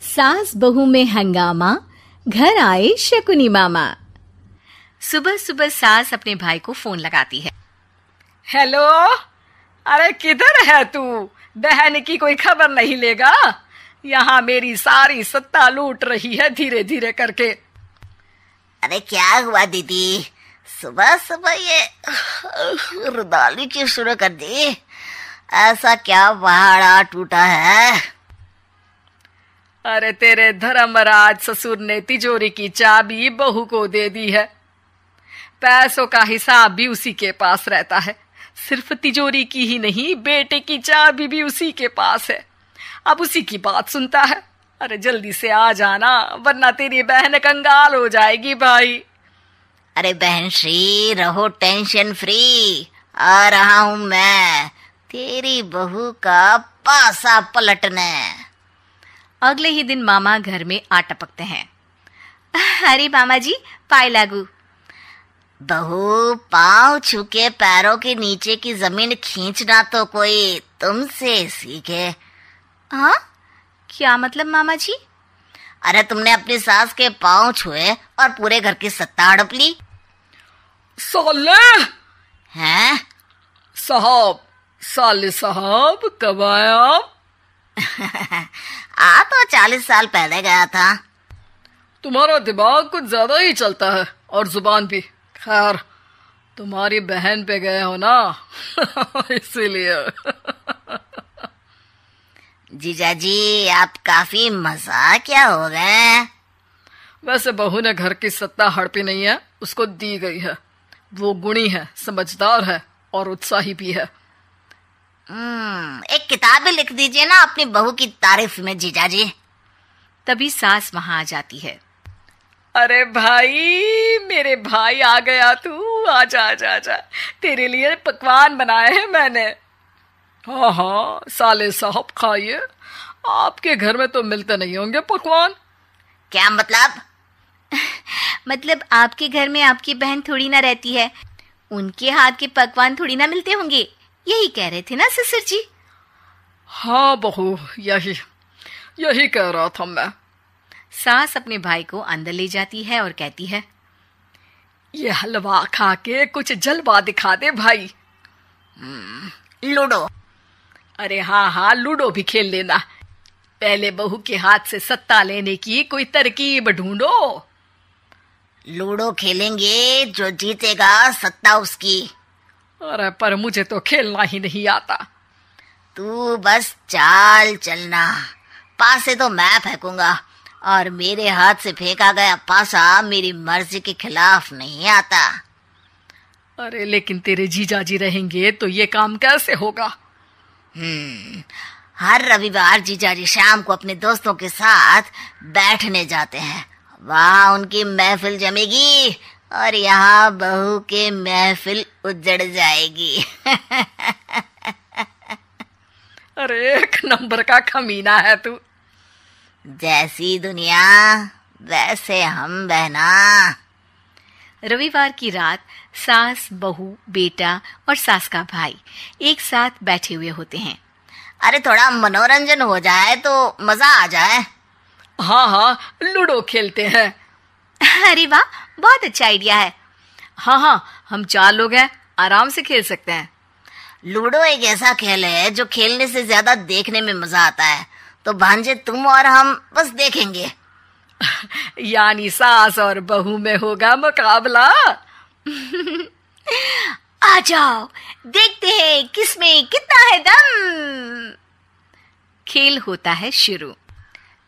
सास बहू में हंगामा, घर आए शकुनी मामा। सुबह सुबह सास अपने भाई को फोन लगाती है। हेलो, अरे किधर है तू? बहन की कोई खबर नहीं लेगा? यहाँ मेरी सारी सत्ता लूट रही है धीरे धीरे करके। अरे क्या हुआ दीदी, सुबह सुबह ये रुदाली क्यों शुरू कर दी? ऐसा क्या पहाड़ा टूटा है? अरे तेरे धर्मराज ससुर ने तिजोरी की चाबी बहू को दे दी है। पैसों का हिसाब भी उसी के पास रहता है। सिर्फ तिजोरी की ही नहीं, बेटे की चाबी भी उसी के पास है। अब उसी की बात सुनता है। अरे जल्दी से आ जाना, वरना तेरी बहन कंगाल हो जाएगी भाई। अरे बहन श्री, रहो टेंशन फ्री, आ रहा हूँ मैं तेरी बहू का पासा पलटने। अगले ही दिन मामा घर में आ टपकते हैं। अरे मामा जी, पाए लागू। बहू, पाँव छू के पैरों के नीचे की जमीन खींचना तो कोई तुमसे सीखे। हाँ, क्या मतलब मामा जी? अरे तुमने अपनी सास के पाँव छुए और पूरे घर की सत्ता हड़प ली। साले हैं? साहब, साले साहब कब आए आप? आ तो 40 साल पहले गया था। तुम्हारा दिमाग कुछ ज्यादा ही चलता है और जुबान भी। खैर, तुम्हारी बहन पे गए हो ना इसीलिए। जीजा जी, आप काफी मजाकिया हो गए। वैसे बहू ने घर की सत्ता हड़पी नहीं है, उसको दी गई है। वो गुणी है, समझदार है और उत्साही भी है। एक किताब भी लिख दीजिए ना अपनी बहू की तारीफ में जीजा जी। तभी सास वहां आ जाती है। अरे भाई, मेरे भाई आ गया तू। आजा आजा आजा, तेरे लिए पकवान बनाए हैं मैंने। हाँ हाँ साले साहब, खाइए। आपके घर में तो मिलते नहीं होंगे पकवान। क्या मतलब? मतलब आपके घर में आपकी बहन थोड़ी ना रहती है, उनके हाथ के पकवान थोड़ी ना मिलते होंगे, यही कह रहे थे ना ससुर जी? हाँ बहू, यही कह रहा था मैं। सास अपने भाई को अंदर ले जाती है और कहती है, ये हलवा खा के कुछ जलवा दिखा दे भाई। लूडो? अरे हाँ हाँ, लूडो भी खेल लेना। पहले बहू के हाथ से सत्ता लेने की कोई तरकीब ढूंढो। लूडो खेलेंगे, जो जीतेगा सत्ता उसकी। अरे पर मुझे तो खेलना ही नहीं आता। तू बस चाल चलना, पासे तो मैं फेंकूंगा और मेरे हाथ से फेंका गया पासा मेरी मर्जी के खिलाफ नहीं आता। अरे लेकिन तेरे जीजाजी रहेंगे तो ये काम कैसे होगा? हर रविवार जीजाजी शाम को अपने दोस्तों के साथ बैठने जाते हैं। वहाँ उनकी महफिल जमेगी और यहाँ बहू के महफिल उजड़ जाएगी। अरे एक नंबर का कमीना है तू। जैसी दुनिया वैसे हम बहना। रविवार की रात सास, बहू, बेटा और सास का भाई एक साथ बैठे हुए होते हैं। अरे थोड़ा मनोरंजन हो जाए तो मजा आ जाए। हाँ हाँ, लूडो खेलते हैं। अरे वाह, बहुत अच्छा आइडिया है। हाँ हाँ, हम 4 लोग हैं, आराम से खेल सकते हैं। लूडो एक ऐसा खेल है जो खेलने से ज्यादा देखने में मजा आता है। तो भांजे, तुम और हम बस देखेंगे। यानी सास और बहू में होगा मुकाबला। आ जाओ, देखते हैं किसमें कितना है दम। खेल होता है शुरू।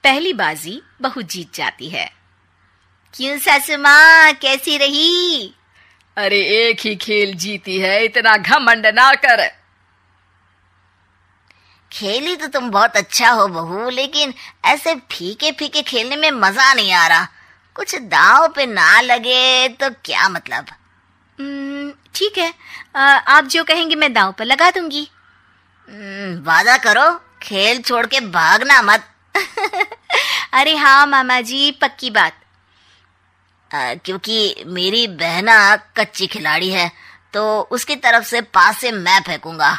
पहली बाजी बहू जीत जाती है। क्यों सासू माँ, कैसी रही? अरे एक ही खेल जीती है, इतना घमंड ना कर। खेली तो तुम बहुत अच्छा हो बहू, लेकिन ऐसे फीके फीके खेलने में मजा नहीं आ रहा। कुछ दांव पे ना लगे तो क्या मतलब? ठीक है, आप जो कहेंगे मैं दांव पर लगा दूंगी। वादा करो, खेल छोड़ के भागना मत। अरे हाँ मामा जी, पक्की बात। क्योंकि मेरी बहना कच्ची खिलाड़ी है, तो उसकी तरफ से पास से मैं फेंकूंगा।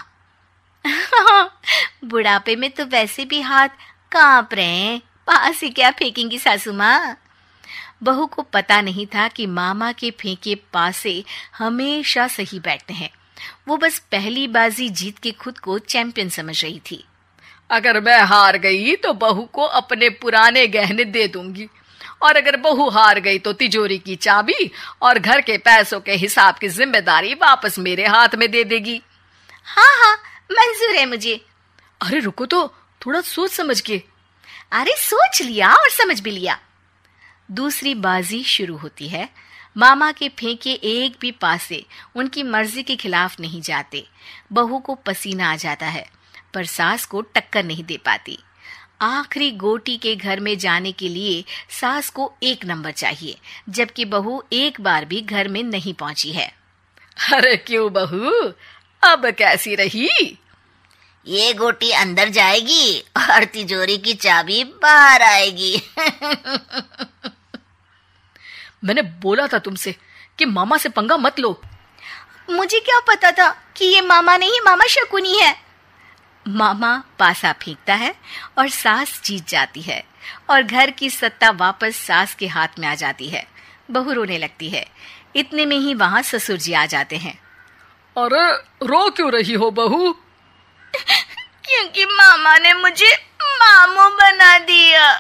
बुढ़ापे में तो वैसे भी हाथ कांप रहे हैं, पास से क्या फेंकेंगी सासू माँ? बहू को पता नहीं था कि मामा के फेंके पासे हमेशा सही बैठते हैं। वो बस पहली बाजी जीत के खुद को चैंपियन समझ रही थी। अगर मैं हार गई तो बहू को अपने पुराने गहने दे दूंगी, और अगर बहू हार गई तो तिजोरी की चाबी और घर के पैसों के हिसाब की जिम्मेदारी वापस मेरे हाथ में दे देगी। हाँ हाँ, मंजूर है मुझे। अरे रुको तो, थोड़ा सोच समझ के। अरे सोच लिया और समझ भी लिया। दूसरी बाजी शुरू होती है। मामा के फेंके एक भी पासे उनकी मर्जी के खिलाफ नहीं जाते। बहू को पसीना आ जाता है, पर सास को टक्कर नहीं दे पाती। आखिरी गोटी के घर में जाने के लिए सास को 1 नंबर चाहिए, जबकि बहू एक बार भी घर में नहीं पहुंची है। अरे क्यों बहू, अब कैसी रही? ये गोटी अंदर जाएगी और तिजोरी की चाबी बाहर आएगी। मैंने बोला था तुमसे कि मामा से पंगा मत लो। मुझे क्या पता था कि ये मामा नहीं, मामा शकुनी है। मामा पासा फेंकता है और सास जीत जाती है और घर की सत्ता वापस सास के हाथ में आ जाती है। बहू रोने लगती है। इतने में ही वहां ससुर जी आ जाते हैं। अरे रो क्यों रही हो बहू? क्योंकि मामा ने मुझे मामू बना दिया।